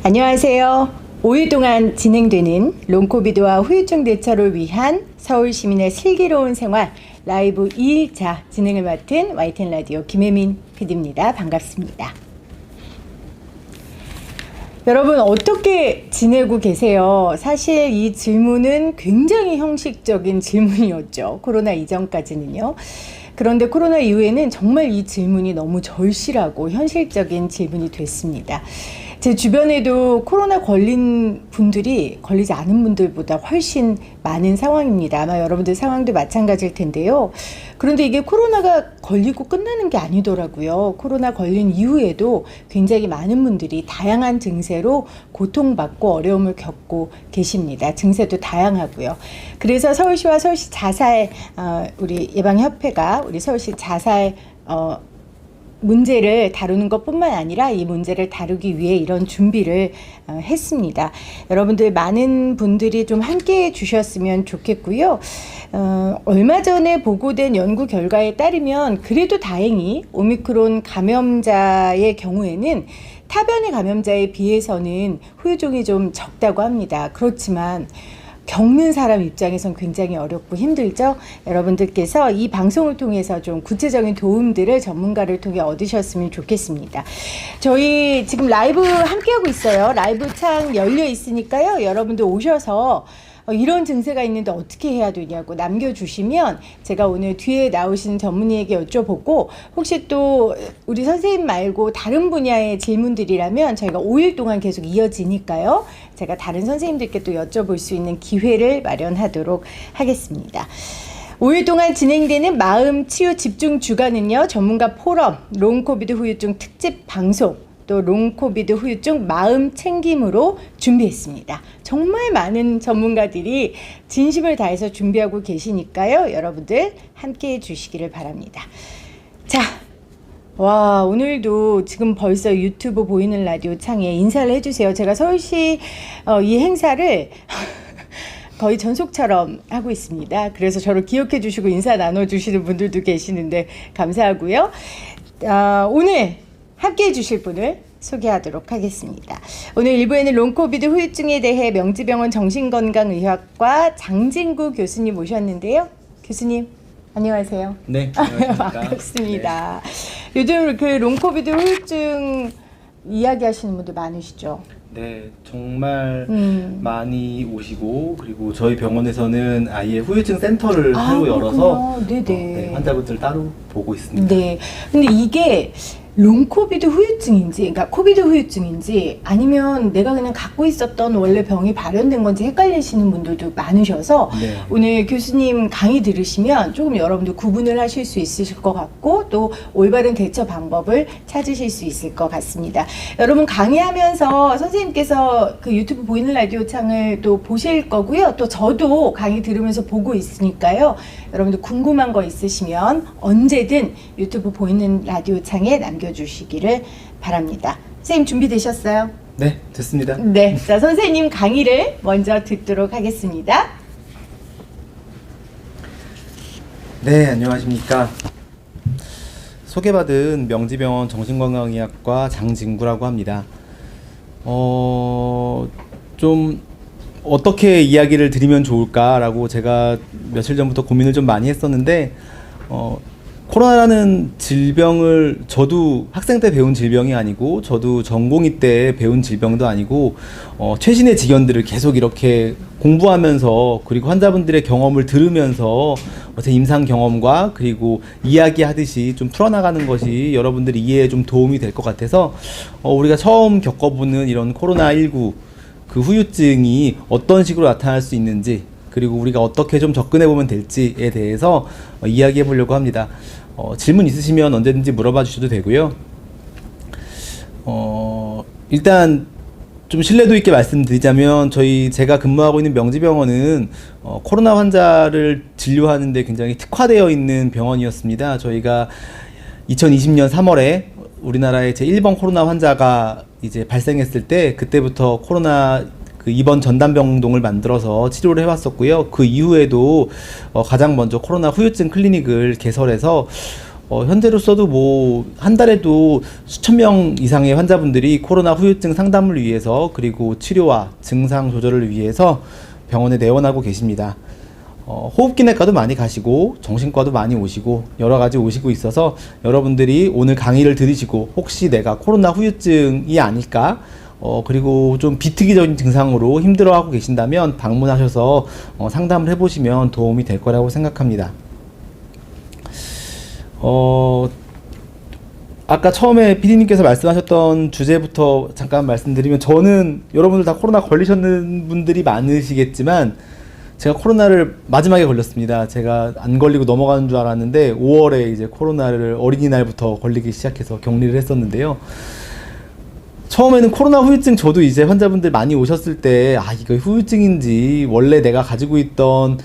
안녕하세요. 5일 동안 진행되는 롱코비드와 후유증 대처를 위한 서울 시민의 슬기로운 생활 라이브 2일차 진행을 맡은 YTN 라디오 김혜민 PD입니다. 반갑습니다. 여러분 어떻게 지내고 계세요? 사실 이 질문은 굉장히 형식적인 질문이었죠. 코로나 이전까지는요. 그런데 코로나 이후에는 정말 이 질문이 너무 절실하고 현실적인 질문이 됐습니다. 제 주변에도 코로나 걸린 분들이 걸리지 않은 분들보다 훨씬 많은 상황입니다. 아마 여러분들 상황도 마찬가지일 텐데요. 그런데 이게 코로나가 걸리고 끝나는 게 아니더라고요. 코로나 걸린 이후에도 굉장히 많은 분들이 다양한 증세로 고통받고 어려움을 겪고 계십니다. 증세도 다양하고요. 그래서 서울시와 서울시 자살 우리 예방협회가 우리 서울시 자살 문제를 다루는 것뿐만 아니라 이 문제를 다루기 위해 이런 준비를 했습니다. 여러분들 많은 분들이 좀 함께해 주셨으면 좋겠고요. 얼마 전에 보고된 연구 결과에 따르면 그래도 다행히 오미크론 감염자의 경우에는 타변의 감염자에 비해서는 후유증이 좀 적다고 합니다. 그렇지만 겪는 사람 입장에선 굉장히 어렵고 힘들죠. 여러분들께서 이 방송을 통해서 좀 구체적인 도움들을 전문가를 통해 얻으셨으면 좋겠습니다. 저희 지금 라이브 함께하고 있어요. 라이브 창 열려 있으니까요. 여러분들 오셔서 이런 증세가 있는데 어떻게 해야 되냐고 남겨주시면 제가 오늘 뒤에 나오신 전문의에게 여쭤보고 혹시 또 우리 선생님 말고 다른 분야의 질문들이라면 저희가 5일 동안 계속 이어지니까요. 제가 다른 선생님들께 또 여쭤볼 수 있는 기회를 마련하도록 하겠습니다. 5일 동안 진행되는 마음 치유 집중 주간은요. 전문가 포럼, 롱코비드 후유증 특집 방송, 또 롱코비드 후유증 마음 챙김으로 준비했습니다. 정말 많은 전문가들이 진심을 다해서 준비하고 계시니까요. 여러분들 함께 해주시기를 바랍니다. 자, 와 오늘도 지금 벌써 유튜브 보이는 라디오 창에 인사를 해주세요. 제가 서울시 이 행사를 거의 전속처럼 하고 있습니다. 그래서 저를 기억해 주시고 인사 나눠주시는 분들도 계시는데 감사하고요. 오늘 함께해 주실 분을 소개하도록 하겠습니다. 오늘 1부에는 롱코비드 후유증에 대해 명지병원 정신건강의학과 장진구 교수님 모셨는데요. 교수님 안녕하세요. 네, 안녕하십니까. 반갑습니다. 네. 요즘 그 롱코비드 후유증 이야기하시는 분들 많으시죠? 네, 정말 많이 오시고 그리고 저희 병원에서는 아예 후유증 센터를 새로 열어서 네, 환자분들 따로 보고 있습니다. 네, 근데 이게 롱코비드 후유증인지, 그러니까 코비드 후유증인지 아니면 내가 그냥 갖고 있었던 원래 병이 발현된 건지 헷갈리시는 분들도 많으셔서 네. 오늘 교수님 강의 들으시면 조금 여러분들 구분을 하실 수 있으실 것 같고 또 올바른 대처 방법을 찾으실 수 있을 것 같습니다. 여러분 강의하면서 선생님께서 그 유튜브 보이는 라디오 창을 또 보실 거고요. 또 저도 강의 들으면서 보고 있으니까요. 여러분들 궁금한 거 있으시면 언제든 유튜브 보이는 라디오 창에 남겨주시기를 바랍니다. 선생님 준비되셨어요? 네, 됐습니다. 네, 자 선생님 강의를 먼저 듣도록 하겠습니다. 네, 안녕하십니까. 소개받은 명지병원 정신건강의학과 장진구라고 합니다. 좀 어떻게 이야기를 드리면 좋을까라고 제가 며칠 전부터 고민을 좀 많이 했었는데 코로나라는 질병을 저도 학생 때 배운 질병이 아니고 저도 전공의 때 배운 질병도 아니고 최신의 지견들을 계속 이렇게 공부하면서 그리고 환자분들의 경험을 들으면서 제 임상 경험과 그리고 이야기하듯이 좀 풀어나가는 것이 여러분들이 이해에 좀 도움이 될 것 같아서 우리가 처음 겪어보는 이런 코로나19 그 후유증이 어떤 식으로 나타날 수 있는지 그리고 우리가 어떻게 좀 접근해 보면 될지에 대해서 이야기해 보려고 합니다. 질문 있으시면 언제든지 물어봐 주셔도 되고요. 일단 좀 신뢰도 있게 말씀드리자면 제가 근무하고 있는 명지병원은 코로나 환자를 진료하는 데 굉장히 특화되어 있는 병원이었습니다. 저희가 2020년 3월에 우리나라에 제1번 코로나 환자가 이제 발생했을 때 그때부터 코로나 그 입원 전담병동을 만들어서 치료를 해왔었고요. 그 이후에도 가장 먼저 코로나 후유증 클리닉을 개설해서 현재로서도 뭐 한 달에도 수천 명 이상의 환자분들이 코로나 후유증 상담을 위해서 그리고 치료와 증상 조절을 위해서 병원에 내원하고 계십니다. 호흡기내과도 많이 가시고 정신과도 많이 오시고 여러 가지 오시고 있어서 여러분들이 오늘 강의를 들으시고 혹시 내가 코로나 후유증이 아닐까 그리고 좀 비특이적인 증상으로 힘들어하고 계신다면 방문하셔서 상담을 해보시면 도움이 될 거라고 생각합니다. 아까 처음에 PD님께서 말씀하셨던 주제부터 잠깐 말씀드리면 저는 여러분들 다 코로나 걸리셨는 분들이 많으시겠지만 제가 코로나를 마지막에 걸렸습니다. 제가 안 걸리고 넘어가는 줄 알았는데 5월에 이제 코로나를 어린이날부터 걸리기 시작해서 격리를 했었는데요. 처음에는 코로나 후유증 저도 이제 환자분들 많이 오셨을 때 이거 후유증인지 원래 내가 가지고 있던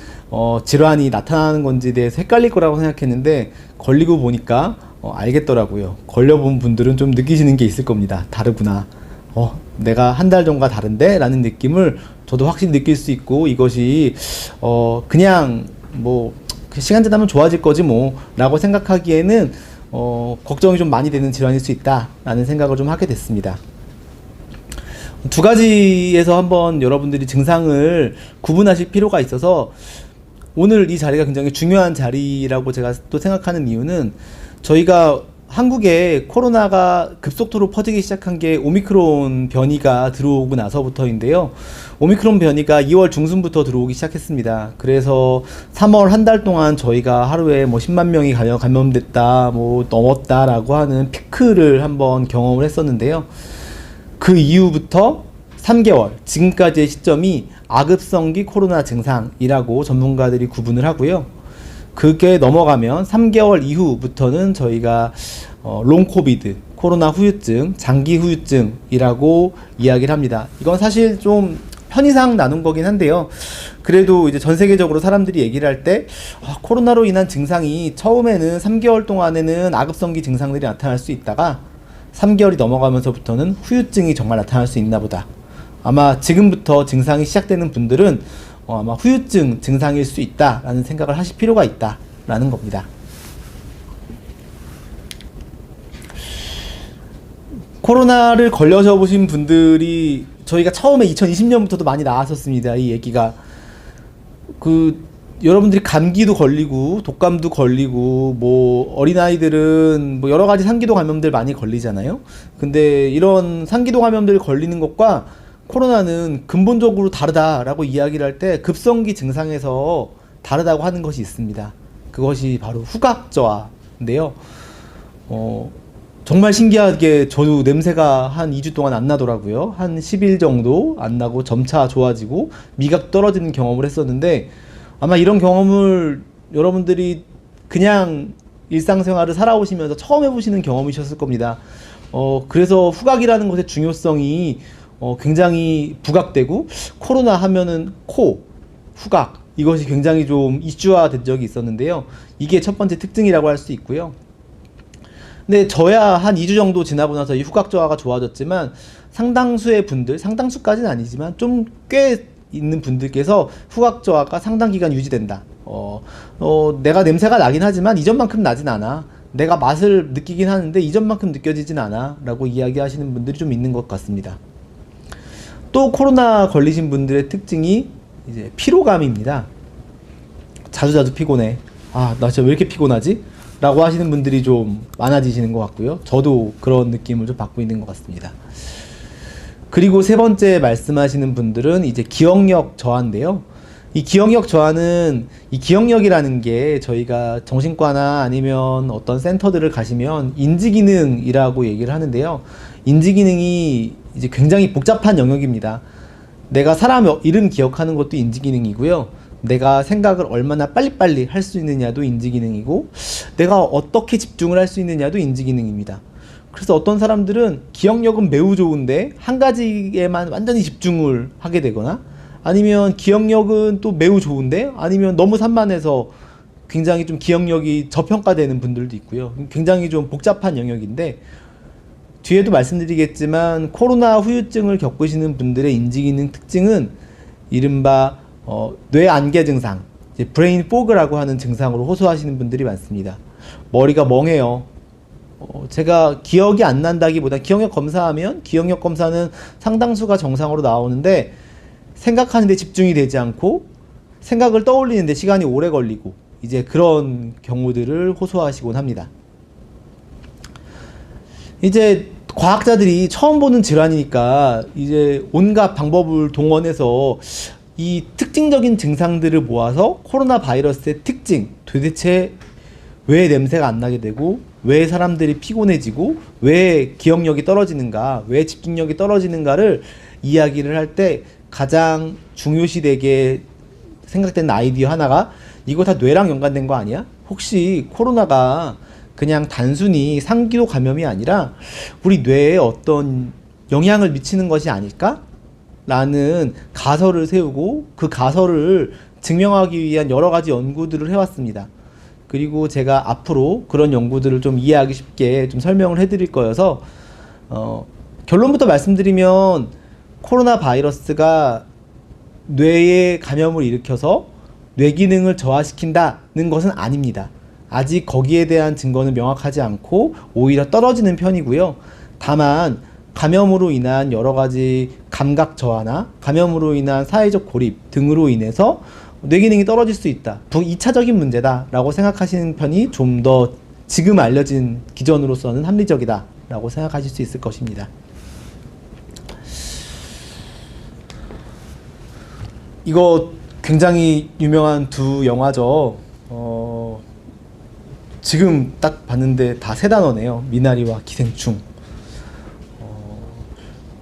질환이 나타나는 건지에 대해서 헷갈릴 거라고 생각했는데 걸리고 보니까 알겠더라고요. 걸려본 분들은 좀 느끼시는 게 있을 겁니다. 다르구나. 내가 한 달 전과 다른데? 라는 느낌을 저도 확실히 느낄 수 있고 이것이 그냥 뭐 시간 지나면 좋아질 거지 뭐 라고 생각하기에는 걱정이 좀 많이 되는 질환일 수 있다 라는 생각을 좀 하게 됐습니다. 두 가지에서 한번 여러분들이 증상을 구분하실 필요가 있어서 오늘 이 자리가 굉장히 중요한 자리라고 제가 또 생각하는 이유는 저희가 한국에 코로나가 급속도로 퍼지기 시작한 게 오미크론 변이가 들어오고 나서부터인데요. 오미크론 변이가 2월 중순부터 들어오기 시작했습니다. 그래서 3월 한 달 동안 저희가 하루에 뭐 10만 명이 감염됐다, 뭐 넘었다라고 하는 피크를 한번 경험을 했었는데요. 그 이후부터 3개월, 지금까지의 시점이 아급성기 코로나 증상이라고 전문가들이 구분을 하고요. 그게 넘어가면 3개월 이후부터는 저희가 롱코비드, 코로나 후유증, 장기 후유증이라고 이야기를 합니다. 이건 사실 좀 편의상 나눈 거긴 한데요. 그래도 이제 전 세계적으로 사람들이 얘기를 할 때 코로나로 인한 증상이 처음에는 3개월 동안에는 아급성기 증상들이 나타날 수 있다가 3개월이 넘어가면서부터는 후유증이 정말 나타날 수 있나 보다. 아마 지금부터 증상이 시작되는 분들은 아마 후유증 증상일 수 있다라는 생각을 하실 필요가 있다라는 겁니다. 코로나를 걸려져 보신 분들이 저희가 처음에 2020년부터도 많이 나왔었습니다. 이 얘기가 여러분들이 감기도 걸리고 독감도 걸리고 뭐 어린아이들은 뭐 여러 가지 상기도 감염들 많이 걸리잖아요. 근데 이런 상기도 감염들 걸리는 것과 코로나는 근본적으로 다르다라고 이야기를 할 때 급성기 증상에서 다르다고 하는 것이 있습니다. 그것이 바로 후각저하인데요. 정말 신기하게 저도 냄새가 한 2주 동안 안 나더라고요. 한 10일 정도 안 나고 점차 좋아지고 미각 떨어지는 경험을 했었는데 아마 이런 경험을 여러분들이 그냥 일상생활을 살아오시면서 처음 해보시는 경험이셨을 겁니다. 그래서 후각이라는 것의 중요성이 굉장히 부각되고 코로나 하면은 코, 후각 이것이 굉장히 좀 이슈화된 적이 있었는데요. 이게 첫 번째 특징이라고 할 수 있고요. 근데 저야 한 2주 정도 지나고 나서 이 후각 저하가 좋아졌지만 상당수의 분들, 상당수까지는 아니지만 좀 꽤 있는 분들께서 후각 저하가 상당 기간 유지된다. 내가 냄새가 나긴 하지만 이전만큼 나진 않아. 내가 맛을 느끼긴 하는데 이전만큼 느껴지진 않아. 라고 이야기하시는 분들이 좀 있는 것 같습니다. 또 코로나 걸리신 분들의 특징이 이제 피로감입니다. 자주 피곤해. 나 진짜 왜 이렇게 피곤하지? 라고 하시는 분들이 좀 많아지시는 것 같고요. 저도 그런 느낌을 좀 받고 있는 것 같습니다. 그리고 세 번째 말씀하시는 분들은 이제 기억력 저하인데요. 이 기억력 저하는 이 기억력이라는 게 저희가 정신과나 아니면 어떤 센터들을 가시면 인지기능이라고 얘기를 하는데요. 인지기능이 이제 굉장히 복잡한 영역입니다. 내가 사람 이름 기억하는 것도 인지기능이고요. 내가 생각을 얼마나 빨리빨리 할 수 있느냐도 인지기능이고 내가 어떻게 집중을 할 수 있느냐도 인지기능입니다. 그래서 어떤 사람들은 기억력은 매우 좋은데 한 가지에만 완전히 집중을 하게 되거나 아니면 기억력은 또 매우 좋은데 아니면 너무 산만해서 굉장히 좀 기억력이 저평가되는 분들도 있고요. 굉장히 좀 복잡한 영역인데 뒤에도 말씀드리겠지만 코로나 후유증을 겪으시는 분들의 인지기능 특징은 이른바 뇌 안개 증상, 브레인 포그라고 하는 증상으로 호소하시는 분들이 많습니다. 머리가 멍해요. 제가 기억이 안 난다기보다 기억력 검사하면 기억력 검사는 상당수가 정상으로 나오는데 생각하는데 집중이 되지 않고 생각을 떠올리는데 시간이 오래 걸리고 이제 그런 경우들을 호소하시곤 합니다. 이제 과학자들이 처음 보는 질환이니까 이제 온갖 방법을 동원해서 이 특징적인 증상들을 모아서 코로나 바이러스의 특징, 도대체 왜 냄새가 안 나게 되고 왜 사람들이 피곤해지고 왜 기억력이 떨어지는가, 왜 집중력이 떨어지는가를 이야기를 할 때 가장 중요시되게 생각되는 아이디어 하나가 이거 다 뇌랑 연관된 거 아니야? 혹시 코로나가 그냥 단순히 상기도 감염이 아니라 우리 뇌에 어떤 영향을 미치는 것이 아닐까? 라는 가설을 세우고 그 가설을 증명하기 위한 여러 가지 연구들을 해왔습니다. 그리고 제가 앞으로 그런 연구들을 좀 이해하기 쉽게 좀 설명을 해드릴 거여서 결론부터 말씀드리면 코로나 바이러스가 뇌에 감염을 일으켜서 뇌 기능을 저하시킨다는 것은 아닙니다. 아직 거기에 대한 증거는 명확하지 않고 오히려 떨어지는 편이고요. 다만 감염으로 인한 여러 가지 감각 저하나 감염으로 인한 사회적 고립 등으로 인해서 뇌 기능이 떨어질 수 있다. 2차적인 문제다라고 생각하시는 편이 좀 더 지금 알려진 기전으로서는 합리적이다라고 생각하실 수 있을 것입니다. 이거 굉장히 유명한 두 영화죠. 지금 딱 봤는데 다 세 단어네요. 미나리와 기생충.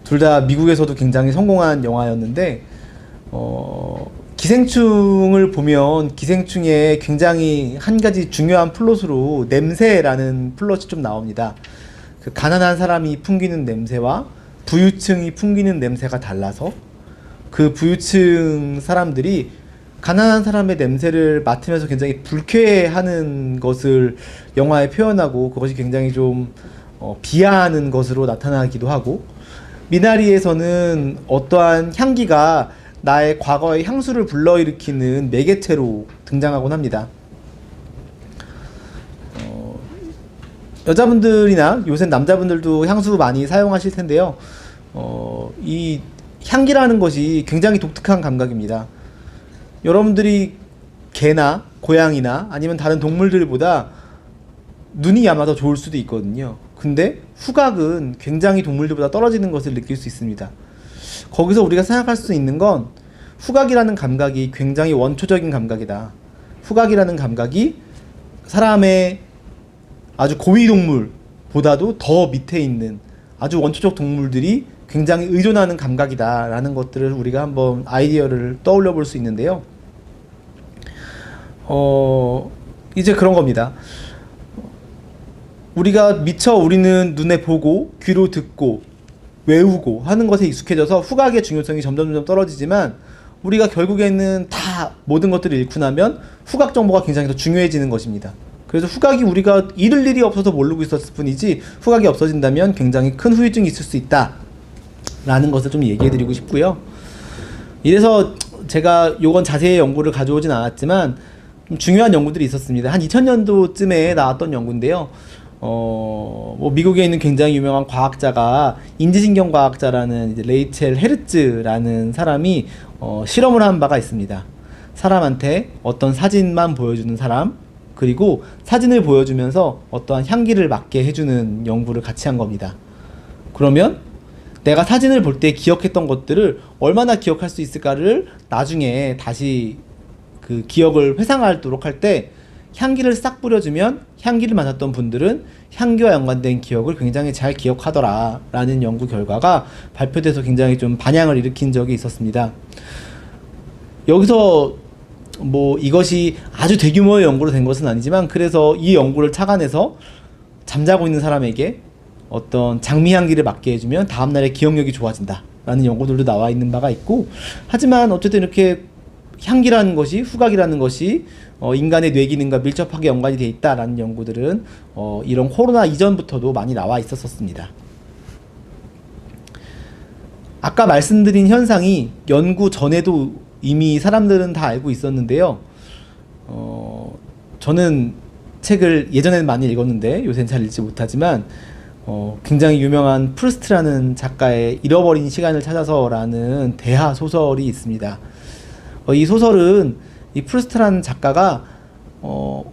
둘 다 미국에서도 굉장히 성공한 영화였는데 기생충을 보면 기생충에 굉장히 한 가지 중요한 플롯으로 냄새라는 플롯이 좀 나옵니다. 그 가난한 사람이 풍기는 냄새와 부유층이 풍기는 냄새가 달라서 그 부유층 사람들이 가난한 사람의 냄새를 맡으면서 굉장히 불쾌해하는 것을 영화에 표현하고 그것이 굉장히 좀 비하하는 것으로 나타나기도 하고, 미나리에서는 어떠한 향기가 나의 과거의 향수를 불러일으키는 매개체로 등장하곤 합니다. 여자분들이나 요새 남자분들도 향수 많이 사용하실 텐데요. 이 향기라는 것이 굉장히 독특한 감각입니다. 여러분들이 개나 고양이나 아니면 다른 동물들보다 눈이 아마 더 좋을 수도 있거든요. 근데 후각은 굉장히 동물들보다 떨어지는 것을 느낄 수 있습니다. 거기서 우리가 생각할 수 있는 건 후각이라는 감각이 굉장히 원초적인 감각이다. 후각이라는 감각이 사람의 아주 고위 동물보다도 더 밑에 있는 아주 원초적 동물들이 굉장히 의존하는 감각이다 라는 것들을 우리가 한번 아이디어를 떠올려 볼 수 있는데요. 이제 그런 겁니다. 우리가 미처 우리는 눈에 보고 귀로 듣고 외우고 하는 것에 익숙해져서 후각의 중요성이 점점 떨어지지만 우리가 결국에는 다 모든 것들을 잃고 나면 후각 정보가 굉장히 더 중요해지는 것입니다. 그래서 후각이 우리가 잃을 일이 없어서 모르고 있었을 뿐이지 후각이 없어진다면 굉장히 큰 후유증이 있을 수 있다 라는 것을 좀 얘기해 드리고 싶고요. 이래서 제가 요건 자세히 연구를 가져오진 않았지만 좀 중요한 연구들이 있었습니다. 한 2000년도쯤에 나왔던 연구인데요. 뭐 미국에 있는 굉장히 유명한 과학자가 인지신경 과학자라는 이제 레이첼 헤르츠라는 사람이 실험을 한 바가 있습니다. 사람한테 어떤 사진만 보여주는 사람, 그리고 사진을 보여주면서 어떠한 향기를 맡게 해주는 연구를 같이 한 겁니다. 그러면 내가 사진을 볼 때 기억했던 것들을 얼마나 기억할 수 있을까를 나중에 다시 그 기억을 회상하도록 할 때 향기를 싹 뿌려주면 향기를 맡았던 분들은 향기와 연관된 기억을 굉장히 잘 기억하더라 라는 연구 결과가 발표돼서 굉장히 좀 반향을 일으킨 적이 있었습니다. 여기서 뭐 이것이 아주 대규모의 연구로 된 것은 아니지만 그래서 이 연구를 착안해서 잠자고 있는 사람에게 어떤 장미 향기를 맡게 해주면 다음날에 기억력이 좋아진다 라는 연구들도 나와 있는 바가 있고, 하지만 어쨌든 이렇게 향기라는 것이, 후각이라는 것이 인간의 뇌 기능과 밀접하게 연관이 되어 있다라는 연구들은 이런 코로나 이전부터도 많이 나와 있었습니다. 아까 말씀드린 현상이 연구 전에도 이미 사람들은 다 알고 있었는데요. 저는 책을 예전에는 많이 읽었는데 요새는 잘 읽지 못하지만 굉장히 유명한 프루스트라는 작가의 잃어버린 시간을 찾아서라는 대하 소설이 있습니다. 이 소설은 이 프루스트라는 작가가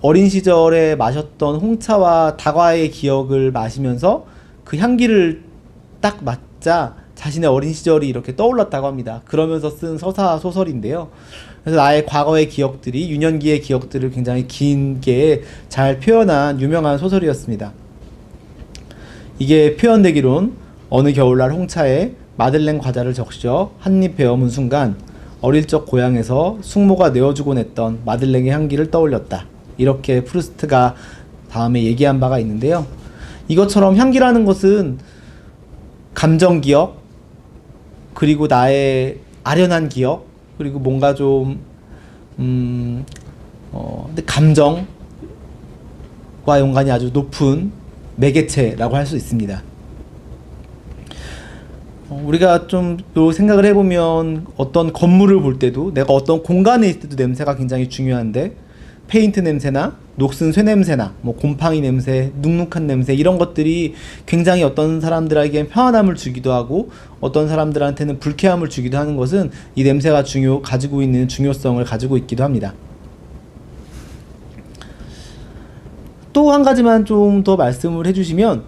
어린 시절에 마셨던 홍차와 다과의 기억을 마시면서 그 향기를 딱 맡자 자신의 어린 시절이 이렇게 떠올랐다고 합니다. 그러면서 쓴 서사 소설인데요. 그래서 나의 과거의 기억들이 유년기의 기억들을 굉장히 길게 잘 표현한 유명한 소설이었습니다. 이게 표현되기론 어느 겨울날 홍차에 마들렌 과자를 적셔 한 입 베어문 순간 어릴 적 고향에서 숙모가 내어주곤 했던 마들렌의 향기를 떠올렸다. 이렇게 프루스트가 다음에 얘기한 바가 있는데요. 이것처럼 향기라는 것은 감정 기억, 그리고 나의 아련한 기억, 그리고 뭔가 좀 근데 감정과 연관이 아주 높은 매개체라고 할 수 있습니다. 우리가 좀 또 생각을 해보면 어떤 건물을 볼 때도 내가 어떤 공간에 있을 때도 냄새가 굉장히 중요한데 페인트 냄새나 녹슨 쇠 냄새나 뭐 곰팡이 냄새, 눅눅한 냄새 이런 것들이 굉장히 어떤 사람들에게 편안함을 주기도 하고 어떤 사람들한테는 불쾌함을 주기도 하는 것은 이 냄새가 가지고 있는 중요성을 가지고 있기도 합니다. 또 한 가지만 좀 더 말씀을 해주시면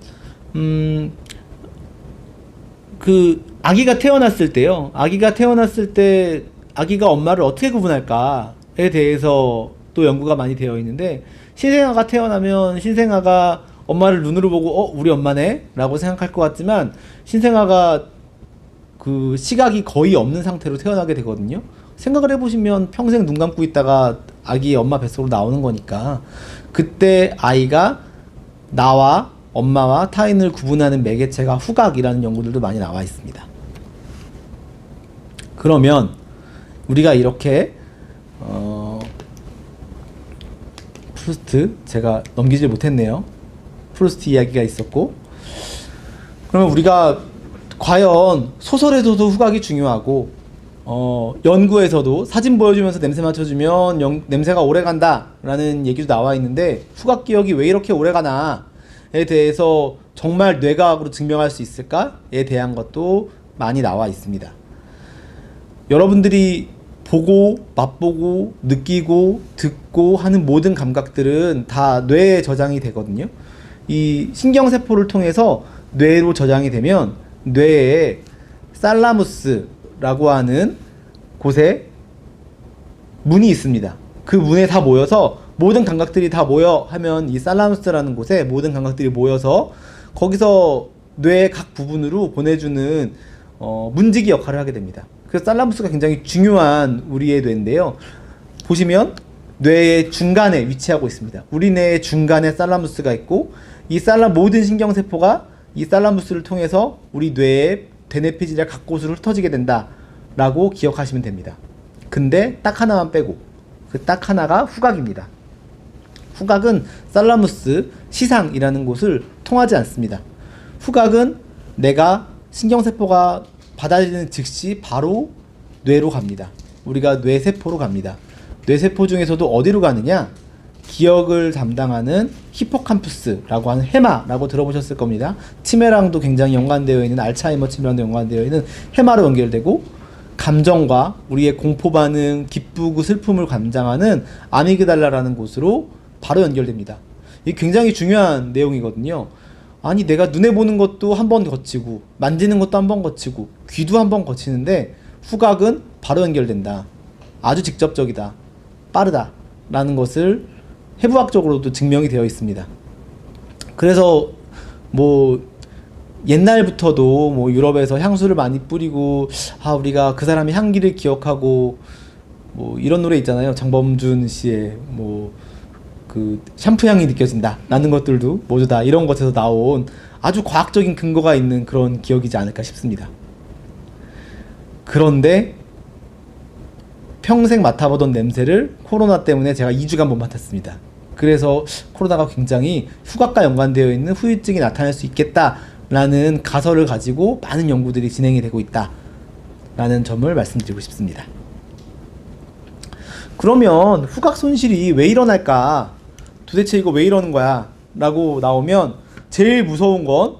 그 아기가 태어났을 때요. 아기가 태어났을 때 아기가 엄마를 어떻게 구분할까에 대해서 또 연구가 많이 되어 있는데 신생아가 태어나면 신생아가 엄마를 눈으로 보고 우리 엄마네 라고 생각할 것 같지만 신생아가 그 시각이 거의 없는 상태로 태어나게 되거든요. 생각을 해보시면 평생 눈 감고 있다가 아기 엄마 뱃속으로 나오는 거니까 그때 아이가 나와 엄마와 타인을 구분하는 매개체가 후각이라는 연구들도 많이 나와 있습니다. 그러면 우리가 이렇게 프루스트 제가 넘기질 못했네요. 프루스트 이야기가 있었고 그러면 우리가 과연 소설에서도 후각이 중요하고 연구에서도 사진 보여주면서 냄새 맡혀주면 냄새가 오래간다 라는 얘기도 나와 있는데 후각 기억이 왜 이렇게 오래가나에 대해서 정말 뇌과학으로 증명할 수 있을까에 대한 것도 많이 나와 있습니다. 여러분들이 보고 맛보고 느끼고 듣고 하는 모든 감각들은 다 뇌에 저장이 되거든요. 이 신경세포를 통해서 뇌로 저장이 되면 뇌에 살라무스라고 하는 곳에 문이 있습니다. 그 문에 다 모여서 모든 감각들이 다 모여 하면 이 살라무스라는 곳에 모든 감각들이 모여서 거기서 뇌의 각 부분으로 보내주는 문지기 역할을 하게 됩니다. 그래서 살라무스가 굉장히 중요한 우리의 뇌인데요. 보시면 뇌의 중간에 위치하고 있습니다. 우리 뇌의 중간에 살라무스가 있고 이 모든 신경세포가 이 살라무스를 통해서 우리 뇌의 대뇌피질의 각 곳으로 흩어지게 된다 라고 기억하시면 됩니다. 근데 딱 하나만 빼고 그 딱 하나가 후각입니다. 후각은 살라무스 시상이라는 곳을 통하지 않습니다. 후각은 내가 신경세포가 받아들이는 즉시 바로 뇌로 갑니다. 우리가 뇌세포로 갑니다. 뇌세포 중에서도 어디로 가느냐? 기억을 담당하는 히포캄푸스라고 하는 해마라고 들어보셨을 겁니다. 치매랑도 굉장히 연관되어 있는 알츠하이머 치매랑도 연관되어 있는 해마로 연결되고 감정과 우리의 공포 반응, 기쁘고 슬픔을 감장하는 아미그달라라는 곳으로 바로 연결됩니다. 이게 굉장히 중요한 내용이거든요. 아니 내가 눈에 보는 것도 한 번 거치고 만지는 것도 한 번 거치고 귀도 한 번 거치는데 후각은 바로 연결된다. 아주 직접적이다. 빠르다. 라는 것을 해부학적으로도 증명이 되어 있습니다. 그래서 뭐 옛날부터도 뭐 유럽에서 향수를 많이 뿌리고 우리가 그 사람의 향기를 기억하고 뭐 이런 노래 있잖아요. 장범준 씨의 뭐 그 샴푸 향이 느껴진다 라는 것들도 모두 다 이런 것에서 나온 아주 과학적인 근거가 있는 그런 기억이지 않을까 싶습니다. 그런데 평생 맡아보던 냄새를 코로나 때문에 제가 2주간 못 맡았습니다. 그래서 코로나가 굉장히 후각과 연관되어 있는 후유증이 나타날 수 있겠다라는 가설을 가지고 많은 연구들이 진행이 되고 있다라는 점을 말씀드리고 싶습니다. 그러면 후각 손실이 왜 일어날까? 도대체 이거 왜 이러는 거야? 라고 나오면 제일 무서운 건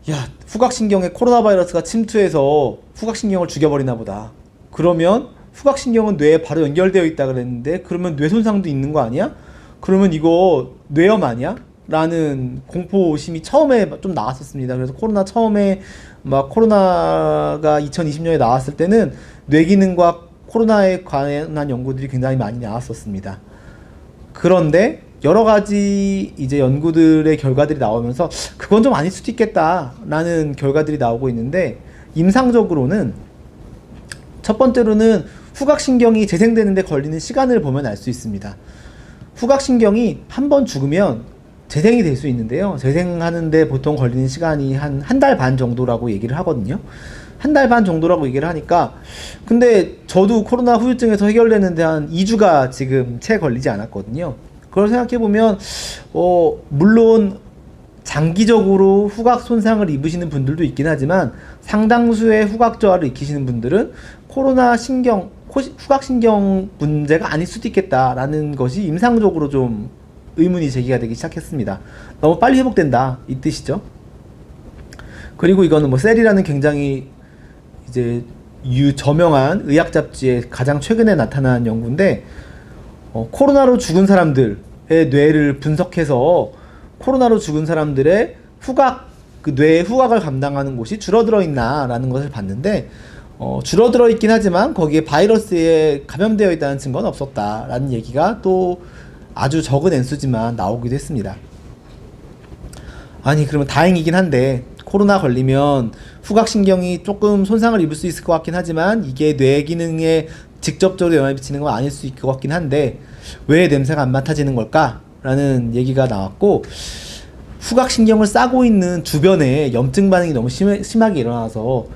야, 후각신경에 코로나 바이러스가 침투해서 후각신경을 죽여버리나 보다. 그러면 후각신경은 뇌에 바로 연결되어 있다 그랬는데 그러면 뇌 손상도 있는 거 아니야? 그러면 이거 뇌염 아니야? 라는 공포심이 처음에 좀 나왔었습니다. 그래서 코로나 처음에 막 코로나가 2020년에 나왔을 때는 뇌기능과 코로나에 관한 연구들이 굉장히 많이 나왔었습니다. 그런데 여러 가지 이제 연구들의 결과들이 나오면서 그건 좀 아닐 수도 있겠다라는 결과들이 나오고 있는데 임상적으로는 첫 번째로는 후각신경이 재생되는데 걸리는 시간을 보면 알 수 있습니다. 후각신경이 한 번 죽으면 재생이 될 수 있는데요. 재생하는데 보통 걸리는 시간이 한 달 반 정도라고 얘기를 하거든요. 한 달 반 정도라고 얘기를 하니까 근데 저도 코로나 후유증에서 해결되는데 한 2주가 지금 채 걸리지 않았거든요. 그걸 생각해보면 물론 장기적으로 후각 손상을 입으시는 분들도 있긴 하지만 상당수의 후각 저하를 익히시는 분들은 후각신경 문제가 아닐 수도 있겠다라는 것이 임상적으로 좀 의문이 제기가 되기 시작했습니다. 너무 빨리 회복된다 이 뜻이죠. 그리고 이거는 뭐 셀이라는 굉장히 이제 저명한 의학 잡지에 가장 최근에 나타난 연구인데 코로나로 죽은 사람들의 뇌를 분석해서 코로나로 죽은 사람들의 뇌의 후각을 감당하는 곳이 줄어들어 있나라는 것을 봤는데 줄어들어 있긴 하지만 거기에 바이러스에 감염되어 있다는 증거는 없었다라는 얘기가 또 아주 적은 엔수지만 나오기도 했습니다. 아니 그러면 다행이긴 한데 코로나 걸리면 후각신경이 조금 손상을 입을 수 있을 것 같긴 하지만 이게 뇌 기능에 직접적으로 영향을 미치는 건 아닐 수 있을 것 같긴 한데 왜 냄새가 안 맡아지는 걸까? 라는 얘기가 나왔고 후각신경을 싸고 있는 주변에 염증 반응이 너무 심하게 일어나서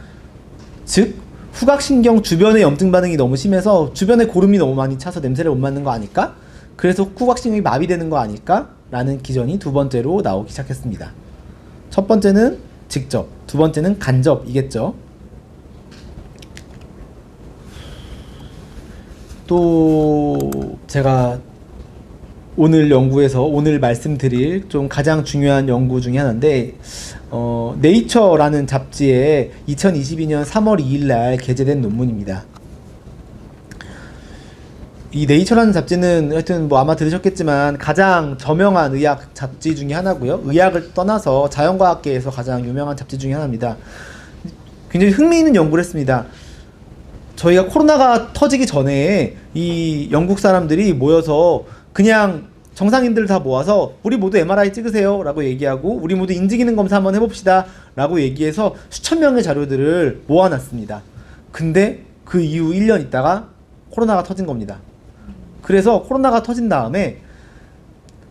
즉 후각신경 주변에 염증 반응이 너무 심해서 주변에 고름이 너무 많이 차서 냄새를 못 맡는 거 아닐까? 그래서 후각신경이 마비되는 거 아닐까? 라는 기전이 두 번째로 나오기 시작했습니다. 첫 번째는 직접, 두 번째는 간접이겠죠. 또 제가 오늘 연구에서 오늘 말씀드릴 좀 가장 중요한 연구 중에 하나인데 네이처라는 잡지에 2022년 3월 2일날 게재된 논문입니다. 이 네이처라는 잡지는 하여튼 뭐 아마 들으셨겠지만 가장 저명한 의학 잡지 중에 하나고요. 의학을 떠나서 자연과학계에서 가장 유명한 잡지 중에 하나입니다. 굉장히 흥미있는 연구를 했습니다. 저희가 코로나가 터지기 전에 이 영국 사람들이 모여서 그냥 정상인들 다 모아서 우리 모두 MRI 찍으세요 라고 얘기하고 우리 모두 인지기능 검사 한번 해봅시다 라고 얘기해서 수천 명의 자료들을 모아놨습니다. 근데 그 이후 1년 있다가 코로나가 터진 겁니다. 그래서 코로나가 터진 다음에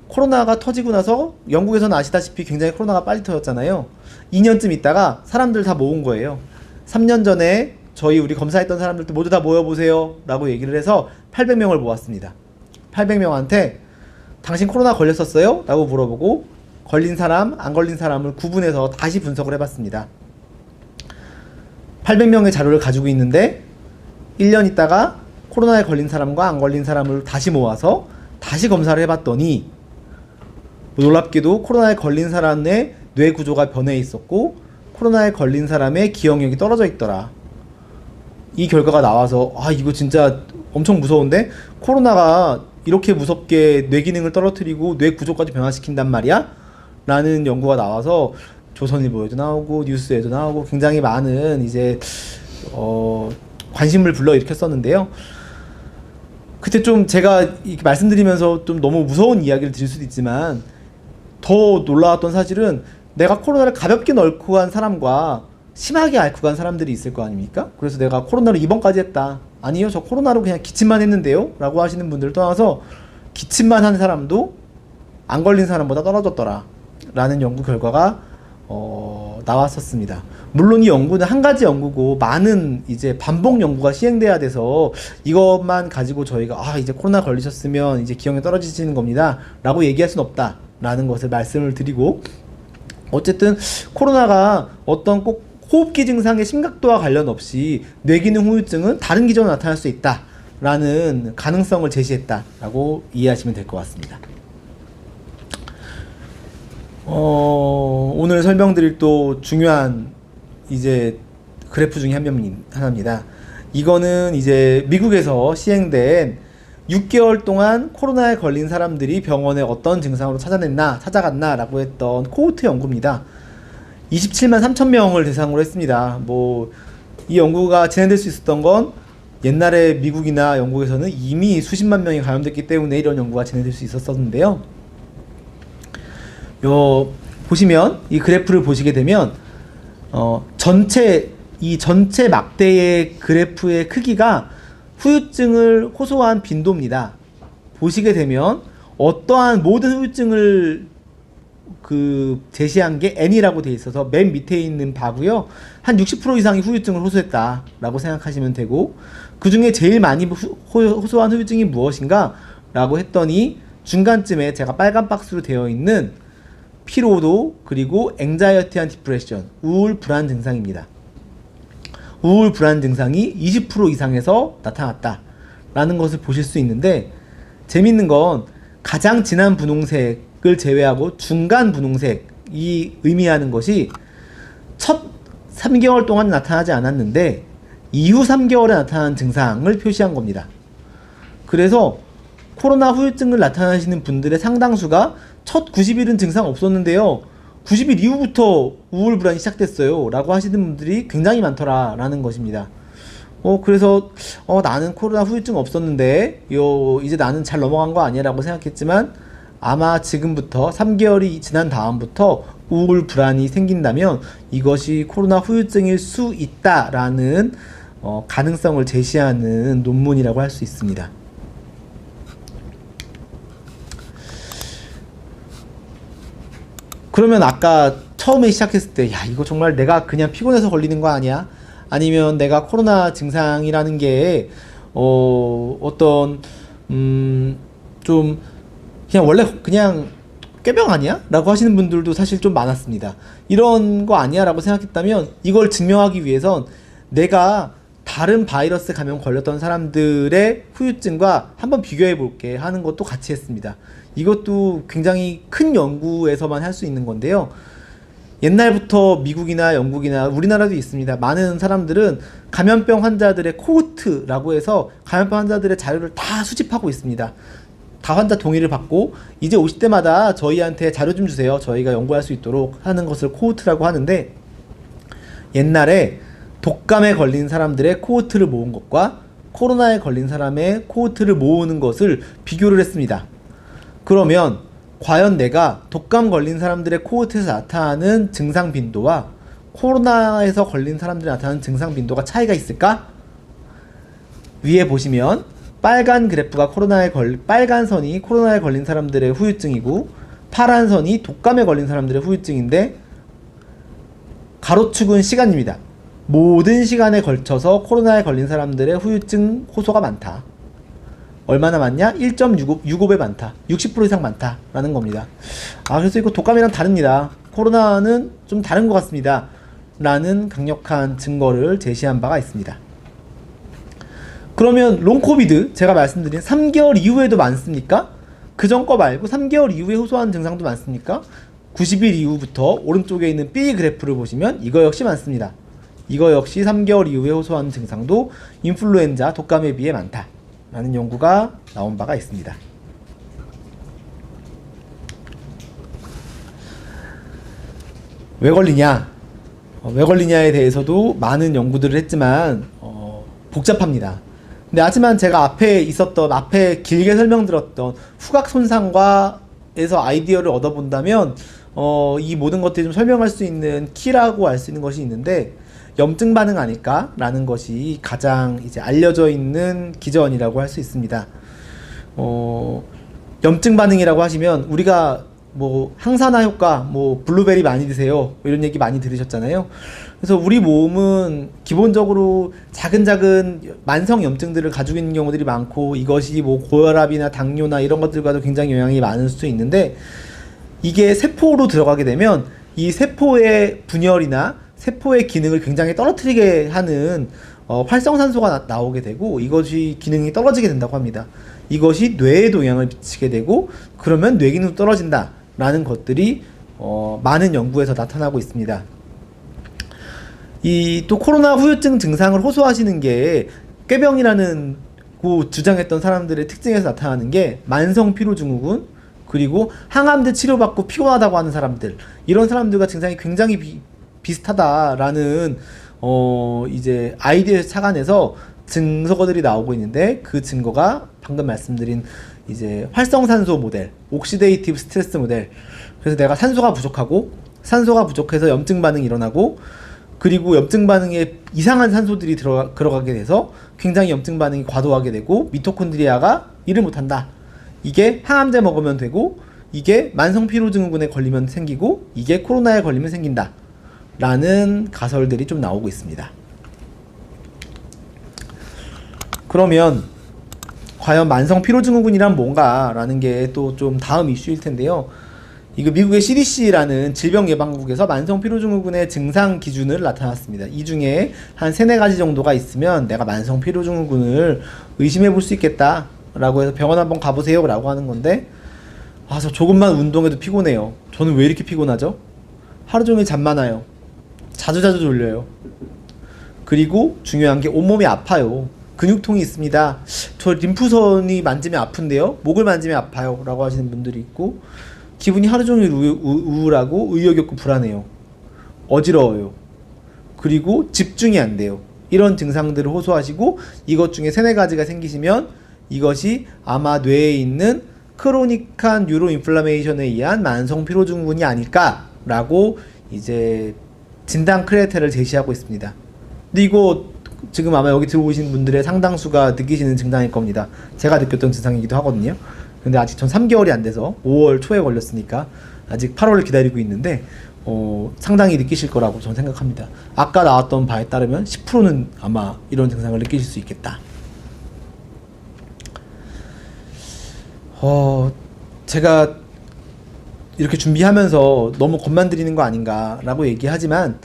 코로나가 터지고 나서 영국에서는 아시다시피 굉장히 코로나가 빨리 터졌잖아요. 2년쯤 있다가 사람들 다 모은 거예요. 3년 전에 우리 검사했던 사람들도 모두 다 모여보세요 라고 얘기를 해서 800명을 모았습니다. 800명한테 당신 코로나 걸렸었어요? 라고 물어보고 걸린 사람, 안 걸린 사람을 구분해서 다시 분석을 해봤습니다. 800명의 자료를 가지고 있는데 1년 있다가 코로나에 걸린 사람과 안 걸린 사람을 다시 모아서 다시 검사를 해봤더니 놀랍게도 코로나에 걸린 사람의 뇌 구조가 변해 있었고 코로나에 걸린 사람의 기억력이 떨어져 있더라. 이 결과가 나와서 이거 진짜 엄청 무서운데 코로나가 이렇게 무섭게 뇌 기능을 떨어뜨리고 뇌 구조까지 변화시킨단 말이야? 라는 연구가 나와서 조선일보에도 나오고 뉴스에도 나오고 굉장히 많은 이제 관심을 불러일으켰었는데요. 그때 좀 제가 이렇게 말씀드리면서 좀 너무 무서운 이야기를 드릴 수도 있지만 더 놀라웠던 사실은 내가 코로나를 가볍게 앓고 간 사람과 심하게 앓고 간 사람들이 있을 거 아닙니까? 그래서 내가 코로나로 입원까지 했다. 아니요, 저 코로나로 그냥 기침만 했는데요? 라고 하시는 분들을 떠나서 기침만 한 사람도 안 걸린 사람보다 떨어졌더라 라는 연구 결과가 나왔었습니다. 물론 이 연구는 한 가지 연구고 많은 이제 반복 연구가 시행돼야 돼서 이것만 가지고 저희가 이제 코로나 걸리셨으면 이제 기억이 떨어지시는 겁니다 라고 얘기할 수는 없다 라는 것을 말씀을 드리고 어쨌든 코로나가 어떤 꼭 호흡기 증상의 심각도와 관련 없이 뇌기능 후유증은 다른 기전으로 나타날 수 있다 라는 가능성을 제시했다 라고 이해하시면 될 것 같습니다. 오늘 설명드릴 또 중요한 이제 그래프 중에 하나입니다. 이거는 이제 미국에서 시행된 6개월 동안 코로나에 걸린 사람들이 병원에 어떤 증상으로 찾아갔나라고 했던 코호트 연구입니다. 27만 3천 명을 대상으로 했습니다. 이 연구가 진행될 수 있었던 건 옛날에 미국이나 영국에서는 이미 수십만 명이 감염됐기 때문에 이런 연구가 진행될 수 있었는데요. 보시면 이 그래프를 보시게 되면 전체 막대의 그래프의 크기가 후유증을 호소한 빈도입니다. 보시게 되면 어떠한 모든 후유증을 제시한 게 N이라고 되어 있어서 맨 밑에 있는 바고요. 한 60% 이상이 후유증을 호소했다라고 생각하시면 되고, 그 중에 제일 많이 호소한 후유증이 무엇인가? 라고 했더니 중간쯤에 제가 빨간 박스로 되어 있는 피로도 그리고 anxiety and depression, 우울 불안 증상입니다. 우울 불안 증상이 20% 이상에서 나타났다라는 것을 보실 수 있는데, 재밌는 건 가장 진한 분홍색을 제외하고 중간 분홍색이 의미하는 것이 첫 3개월 동안 나타나지 않았는데 이후 3개월에 나타난 증상을 표시한 겁니다. 그래서 코로나 후유증을 나타나시는 분들의 상당수가 첫 90일은 증상 없었는데요, 90일 이후부터 우울 불안이 시작됐어요 라고 하시는 분들이 굉장히 많더라 라는 것입니다. 그래서 나는 코로나 후유증 없었는데 이제 나는 잘 넘어간 거 아니야 라고 생각했지만, 아마 지금부터 3개월이 지난 다음부터 우울 불안이 생긴다면 이것이 코로나 후유증일 수 있다라는 가능성을 제시하는 논문이라고 할 수 있습니다. 그러면 아까 처음에 시작했을 때, 야, 이거 정말 내가 그냥 피곤해서 걸리는 거 아니야? 아니면 내가 코로나 증상이라는 게 어떤 좀 그냥 원래 그냥 꾀병 아니야? 라고 하시는 분들도 사실 좀 많았습니다. 이런 거 아니야? 라고 생각했다면 이걸 증명하기 위해선 내가 다른 바이러스 감염 걸렸던 사람들의 후유증과 한번 비교해 볼게 하는 것도 같이 했습니다. 이것도 굉장히 큰 연구에서만 할 수 있는 건데요. 옛날부터 미국이나 영국이나 우리나라도 있습니다. 많은 사람들은 감염병 환자들의 코호트라고 해서 감염병 환자들의 자료를 다 수집하고 있습니다. 다 환자 동의를 받고 이제 50대마다 저희한테 자료 좀 주세요, 저희가 연구할 수 있도록 하는 것을 코호트라고 하는데, 옛날에 독감에 걸린 사람들의 코호트를 모은 것과 코로나에 걸린 사람의 코호트를 모으는 것을 비교를 했습니다. 그러면 과연 내가 독감 걸린 사람들의 코호트에서 나타나는 증상 빈도와 코로나에서 걸린 사람들이 나타나는 증상 빈도가 차이가 있을까? 위에 보시면 빨간 그래프가 빨간 선이 코로나에 걸린 사람들의 후유증이고 파란 선이 독감에 걸린 사람들의 후유증인데, 가로축은 시간입니다. 모든 시간에 걸쳐서 코로나에 걸린 사람들의 후유증 호소가 많다. 얼마나 많냐? 1.65배 많다. 60% 이상 많다 라는 겁니다. 그래서 이거 독감이랑 다릅니다. 코로나는 좀 다른 것 같습니다 라는 강력한 증거를 제시한 바가 있습니다. 그러면 롱코비드, 제가 말씀드린 3개월 이후에도 많습니까? 그전 거 말고 3개월 이후에 호소하는 증상도 많습니까? 90일 이후부터 오른쪽에 있는 B 그래프를 보시면 이거 역시 많습니다. 이거 역시 3개월 이후에 호소하는 증상도 인플루엔자, 독감에 비해 많다 라는 연구가 나온 바가 있습니다. 왜 걸리냐? 왜 걸리냐에 대해서도 많은 연구들을 했지만 복잡합니다. 근데 하지만 제가 앞에 길게 설명드렸던 후각 손상과에서 아이디어를 얻어본다면 이 모든 것들이 좀 설명할 수 있는 키라고 알 수 있는 것이 있는데, 염증 반응 아닐까? 라는 것이 가장 이제 알려져 있는 기전이라고 할 수 있습니다. 염증 반응이라고 하시면 우리가 항산화 효과, 블루베리 많이 드세요, 이런 얘기 많이 들으셨잖아요. 그래서 우리 몸은 기본적으로 작은 만성 염증들을 가지고 있는 경우들이 많고, 이것이 고혈압이나 당뇨나 이런 것들과도 굉장히 영향이 많을 수 있는데, 이게 세포로 들어가게 되면 이 세포의 분열이나 세포의 기능을 굉장히 떨어뜨리게 하는 활성산소가 나오게 되고, 이것이 기능이 떨어지게 된다고 합니다. 이것이 뇌에도 영향을 미치게 되고, 그러면 뇌 기능도 떨어진다 라는 것들이 많은 연구에서 나타나고 있습니다. 이 또 코로나 후유증 증상을 호소하시는 게 꾀병이라는 고 주장했던 사람들의 특징에서 나타나는 게 만성 피로증후군, 그리고 항암제 치료받고 피곤하다고 하는 사람들, 이런 사람들과 증상이 굉장히 비슷하다라는 이제 아이디어에서 착안해서 증거들이 나오고 있는데, 그 증거가 방금 말씀드린 이제 활성산소 모델, 옥시데이티브 스트레스 모델. 그래서 내가 산소가 부족해서 염증 반응이 일어나고, 그리고 염증 반응에 이상한 산소들이 들어가게 돼서 굉장히 염증 반응이 과도하게 되고 미토콘드리아가 일을 못한다. 이게 항암제 먹으면 되고, 이게 만성 피로증후군에 걸리면 생기고, 이게 코로나에 걸리면 생긴다 라는 가설들이 좀 나오고 있습니다. 그러면 과연 만성 피로증후군이란 뭔가 라는 게 또 좀 다음 이슈일 텐데요. 이거 미국의 CDC라는 질병예방국에서 만성 피로증후군의 증상 기준을 나타났습니다. 이 중에 한 3-4가지 정도가 있으면 내가 만성 피로증후군을 의심해 볼 수 있겠다 라고 해서 병원 한번 가보세요 라고 하는 건데, 저 조금만 운동해도 피곤해요. 저는 왜 이렇게 피곤하죠? 하루 종일 잠만 와요. 자주 졸려요. 그리고 중요한 게 온몸이 아파요. 근육통이 있습니다. 저 림프선이 만지면 아픈데요? 목을 만지면 아파요 라고 하시는 분들이 있고, 기분이 하루 종일 우울하고 의욕이 없고 불안해요. 어지러워요. 그리고 집중이 안 돼요. 이런 증상들을 호소하시고, 이것 중에 3-4가지가 생기시면 이것이 아마 뇌에 있는 크로닉한 뉴로 인플라메이션에 의한 만성 피로증후군이 아닐까라고 이제 진단 크라이테리아를 제시하고 있습니다. 근데 이거 지금 아마 여기 들어오신 분들의 상당수가 느끼시는 증상일 겁니다. 제가 느꼈던 증상이기도 하거든요. 근데 아직 전 3개월이 안 돼서 5월 초에 걸렸으니까 아직 8월을 기다리고 있는데 상당히 느끼실 거라고 저는 생각합니다. 아까 나왔던 바에 따르면 10%는 아마 이런 증상을 느끼실 수 있겠다. 제가 이렇게 준비하면서 너무 겁만 들이는 거 아닌가 라고 얘기하지만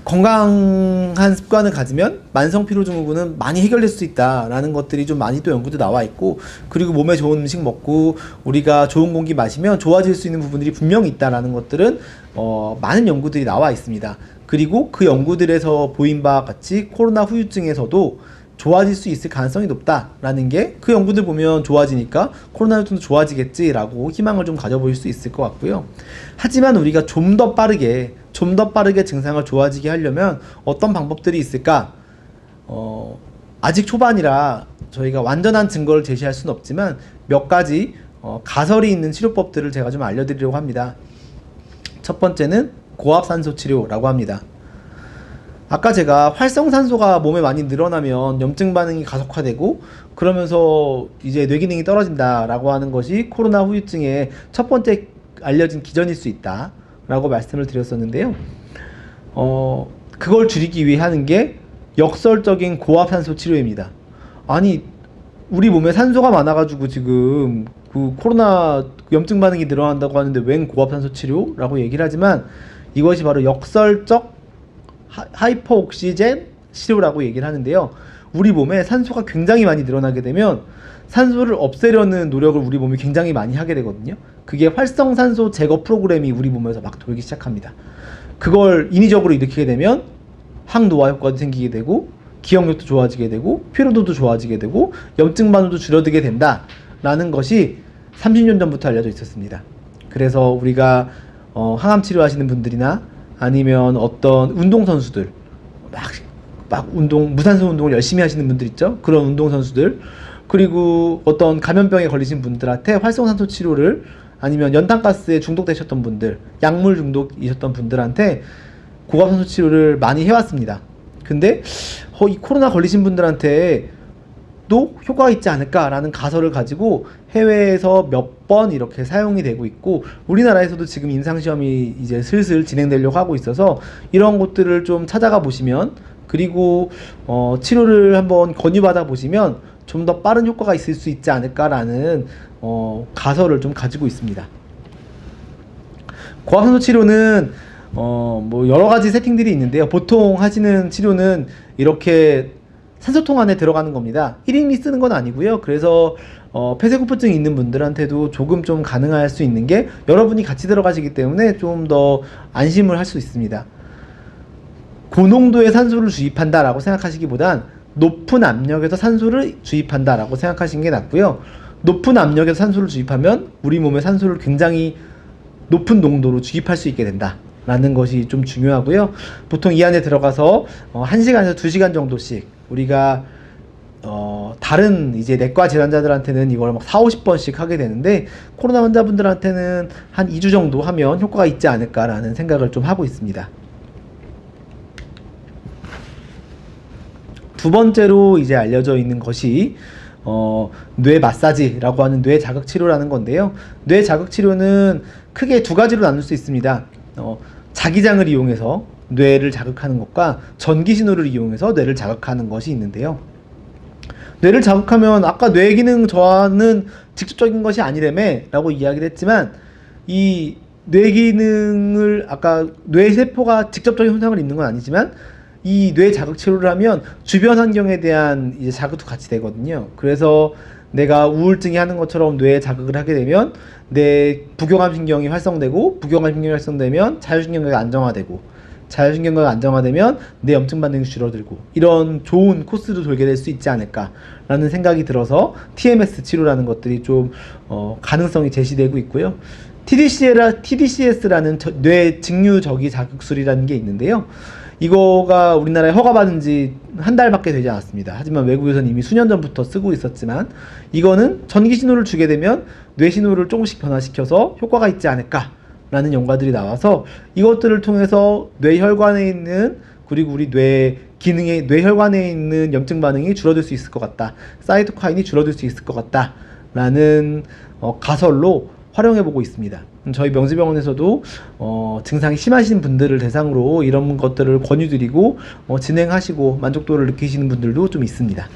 건강한 습관을 가지면 만성 피로증후군은 많이 해결될 수 있다라는 것들이 좀 많이 또 연구도 나와 있고, 그리고 몸에 좋은 음식 먹고 우리가 좋은 공기 마시면 좋아질 수 있는 부분들이 분명히 있다라는 것들은 많은 연구들이 나와 있습니다. 그리고 그 연구들에서 보인 바와 같이 코로나 후유증에서도 좋아질 수 있을 가능성이 높다라는 게, 그 연구들 보면 좋아지니까 코로나 후유증도 좋아지겠지라고 희망을 좀 가져볼 수 있을 것 같고요. 하지만 우리가 좀 더 빠르게 증상을 좋아지게 하려면 어떤 방법들이 있을까? 아직 초반이라 저희가 완전한 증거를 제시할 수는 없지만 몇 가지 가설이 있는 치료법들을 제가 좀 알려드리려고 합니다. 첫 번째는 고압산소 치료라고 합니다. 아까 제가 활성산소가 몸에 많이 늘어나면 염증 반응이 가속화되고, 그러면서 이제 뇌기능이 떨어진다라고 하는 것이 코로나 후유증의 첫 번째 알려진 기전일 수 있다 라고 말씀을 드렸었는데요. 그걸 줄이기 위해 하는 게 역설적인 고압산소 치료입니다. 아니, 우리 몸에 산소가 많아가지고 지금 그 코로나 염증 반응이 늘어난다고 하는데 웬 고압산소 치료라고 얘기를 하지만, 이것이 바로 역설적 하이퍼옥시젠 치료라고 얘기를 하는데요. 우리 몸에 산소가 굉장히 많이 늘어나게 되면 산소를 없애려는 노력을 우리 몸이 굉장히 많이 하게 되거든요. 그게 활성산소 제거 프로그램이 우리 몸에서 막 돌기 시작합니다. 그걸 인위적으로 일으키게 되면 항노화 효과도 생기게 되고, 기억력도 좋아지게 되고, 피로도도 좋아지게 되고, 염증 반응도 줄어들게 된다 라는 것이 30년 전부터 알려져 있었습니다. 그래서 우리가 항암 치료하시는 분들이나 아니면 어떤 운동선수들, 무산소 운동을 열심히 하시는 분들 있죠? 그런 운동선수들, 그리고 어떤 감염병에 걸리신 분들한테 활성산소 치료를, 아니면 연탄가스에 중독되셨던 분들, 약물 중독이셨던 분들한테 고압산소 치료를 많이 해왔습니다. 근데 이 코로나 걸리신 분들한테 도 효과가 있지 않을까라는 가설을 가지고 해외에서 몇 번 이렇게 사용이 되고 있고, 우리나라에서도 지금 임상시험이 이제 슬슬 진행되려고 하고 있어서 이런 것들을 좀 찾아가 보시면, 그리고 치료를 한번 권유받아 보시면 좀 더 빠른 효과가 있을 수 있지 않을까라는 가설을 좀 가지고 있습니다. 고압산소 치료는 뭐 여러 가지 세팅들이 있는데요. 보통 하시는 치료는 이렇게 산소통 안에 들어가는 겁니다. 1인이 쓰는 건 아니고요. 그래서 폐쇄공포증이 있는 분들한테도 조금 좀 가능할 수 있는 게 여러분이 같이 들어가시기 때문에 좀 더 안심을 할 수 있습니다. 고농도의 산소를 주입한다라고 생각하시기보단 높은 압력에서 산소를 주입한다라고 생각하시는 게 낫고요. 높은 압력에서 산소를 주입하면 우리 몸에 산소를 굉장히 높은 농도로 주입할 수 있게 된다 라는 것이 좀 중요하고요. 보통 이 안에 들어가서 1시간에서 2시간 정도씩 우리가 다른 이제 내과 질환자들한테는 이걸 막 40-50번씩 하게 되는데 코로나 환자분들한테는 한 2주 정도 하면 효과가 있지 않을까라는 생각을 좀 하고 있습니다. 두 번째로 이제 알려져 있는 것이 뇌 마사지라고 하는 뇌 자극 치료라는 건데요. 뇌 자극 치료는 크게 두 가지로 나눌 수 있습니다. 자기장을 이용해서 뇌를 자극하는 것과 전기 신호를 이용해서 뇌를 자극하는 것이 있는데요. 뇌를 자극하면 아까 뇌 기능 저하는 직접적인 것이 아니라며 라고 이야기를 했지만 이 뇌 기능을 아까 뇌 세포가 직접적인 손상을 입는 건 아니지만 이 뇌 자극 치료를 하면 주변 환경에 대한 이제 자극도 같이 되거든요. 그래서 내가 우울증이 하는 것처럼 뇌에 자극을 하게 되면 내 부교감 신경이 활성되고 부교감 신경이 활성되면 자율신경계가 안정화되고 자율신경계가 안정화되면 내 염증 반응이 줄어들고 이런 좋은 코스로 돌게 될 수 있지 않을까라는 생각이 들어서 TMS 치료라는 것들이 좀 가능성이 제시되고 있고요. TDCS라는 뇌 직류 저기 자극술이라는 게 있는데요. 이거가 우리나라에 허가받은 지 한 달밖에 되지 않았습니다. 하지만 외국에서는 이미 수년 전부터 쓰고 있었지만 이거는 전기 신호를 주게 되면 뇌 신호를 조금씩 변화시켜서 효과가 있지 않을까라는 연구들이 나와서 이것들을 통해서 뇌혈관에 있는 그리고 우리 뇌 기능의 뇌혈관에 있는 염증 반응이 줄어들 수 있을 것 같다. 사이토카인이 줄어들 수 있을 것 같다. 라는 가설로 활용해보고 있습니다. 저희 명지병원에서도 증상이 심하신 분들을 대상으로 이런 것들을 권유드리고 진행하시고 만족도를 느끼시는 분들도 좀 있습니다.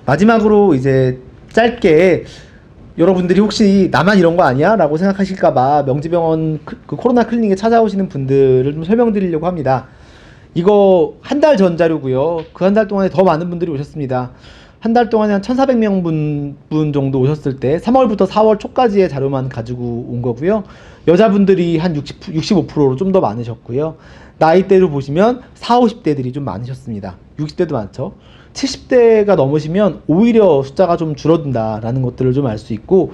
마지막으로 이제 짧게 여러분들이 혹시 나만 이런 거 아니야? 라고 생각하실까봐 명지병원 그 코로나 클리닉에 찾아오시는 분들을 좀 설명드리려고 합니다. 이거 한 달 전 자료고요. 그 한 달 동안에 더 많은 분들이 오셨습니다. 한 달 동안에 한 1,400명 분 정도 오셨을 때 3월부터 4월 초까지의 자료만 가지고 온 거고요. 여자분들이 한 65%로 좀 더 많으셨고요. 나이대로 보시면 40, 50대들이 좀 많으셨습니다. 60대도 많죠. 70대가 넘으시면 오히려 숫자가 좀 줄어든다라는 것들을 좀 알 수 있고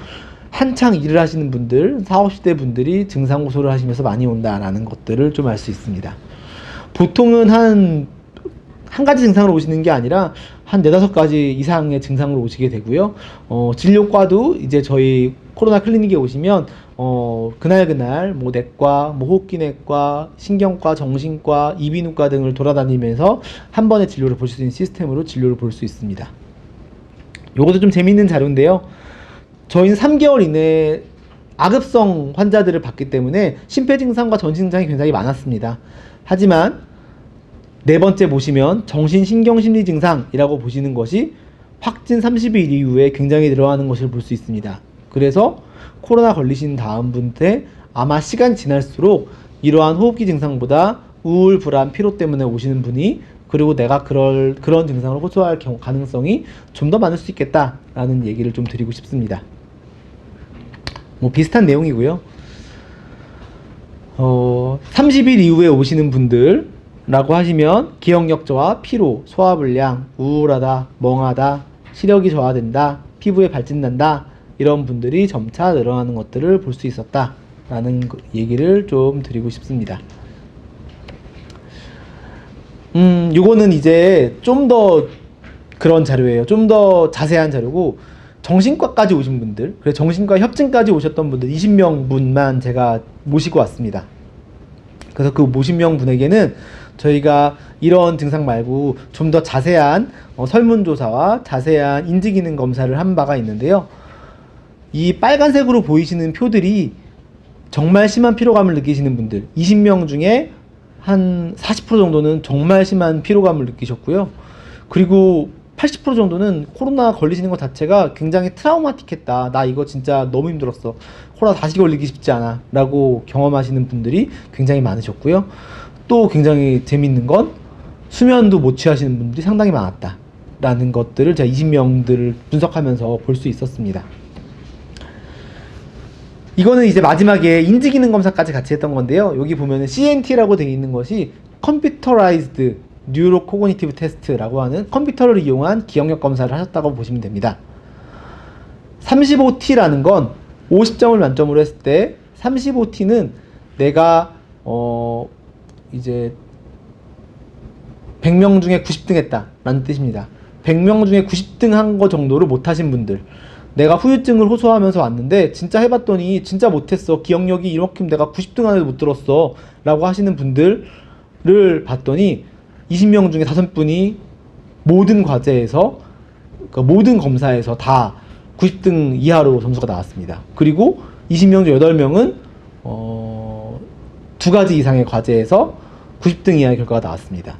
한창 일을 하시는 분들, 40, 50대 분들이 증상 호소를 하시면서 많이 온다라는 것들을 좀 알 수 있습니다. 보통은 한 가지 증상으로 오시는 게 아니라 한 4-5가지 이상의 증상으로 오시게 되고요. 진료과도 이제 저희 코로나 클리닉에 오시면 그날 뭐 내과, 뭐 호흡기내과, 신경과, 정신과, 이비인후과 등을 돌아다니면서 한 번에 진료를 보실 수 있는 시스템으로 진료를 볼 수 있습니다. 요것도 좀 재밌는 자료인데요. 저희는 3개월 이내에 악읍성 환자들을 봤기 때문에 심폐증상과 전신증상이 굉장히 많았습니다. 하지만 네 번째 보시면 정신신경심리증상이라고 보시는 것이 확진 30일 이후에 굉장히 늘어나는 것을 볼 수 있습니다. 그래서 코로나 걸리신 다음 분때 아마 시간이 지날수록 이러한 호흡기 증상보다 우울, 불안, 피로 때문에 오시는 분이 그리고 내가 그런 증상을 호소할 가능성이 좀 더 많을 수 있겠다라는 얘기를 좀 드리고 싶습니다. 뭐 비슷한 내용이고요. 30일 이후에 오시는 분들 라고 하시면 기억력 저하, 피로, 소화불량, 우울하다, 멍하다, 시력이 저하된다, 피부에 발진난다 이런 분들이 점차 늘어나는 것들을 볼 수 있었다 라는 얘기를 좀 드리고 싶습니다. 요거는 이제 좀 더 그런 자료예요. 좀 더 자세한 자료고 정신과까지 오신 분들, 그래서 정신과 협진까지 오셨던 분들 20명 분만 제가 모시고 왔습니다. 그래서 그 50명 분에게는 저희가 이런 증상 말고 좀 더 자세한 설문조사와 자세한 인지기능 검사를 한 바가 있는데요. 이 빨간색으로 보이시는 표들이 정말 심한 피로감을 느끼시는 분들 20명 중에 한 40% 정도는 정말 심한 피로감을 느끼셨고요. 그리고 80% 정도는 코로나 걸리시는 것 자체가 굉장히 트라우마틱했다. 나 이거 진짜 너무 힘들었어. 코로나 다시 걸리기 쉽지 않아. 라고 경험하시는 분들이 굉장히 많으셨고요. 또 굉장히 재밌는 건 수면도 못 취하시는 분들이 상당히 많았다라는 것들을 제가 20명들을 분석하면서 볼 수 있었습니다. 이거는 이제 마지막에 인지기능 검사까지 같이 했던 건데요. 여기 보면은 CNT라고 되어 있는 것이 Computerized Neurocognitive Test라고 하는 컴퓨터를 이용한 기억력 검사를 하셨다고 보시면 됩니다. 35T라는 건 50점을 만점으로 했을 때 35T는 내가 이제 100명 중에 90등 했다 라는 뜻입니다. 100명 중에 90등 한 거 정도를 못하신 분들, 내가 후유증을 호소하면서 왔는데 진짜 해봤더니 진짜 못했어, 기억력이 이만큼 내가 90등 안에도 못 들었어 라고 하시는 분들을 봤더니 20명 중에 5분이 모든 과제에서, 그러니까 모든 검사에서 다 90등 이하로 점수가 나왔습니다. 그리고 20명 중 8명은 2가지 이상의 과제에서 90등 이하의 결과가 나왔습니다.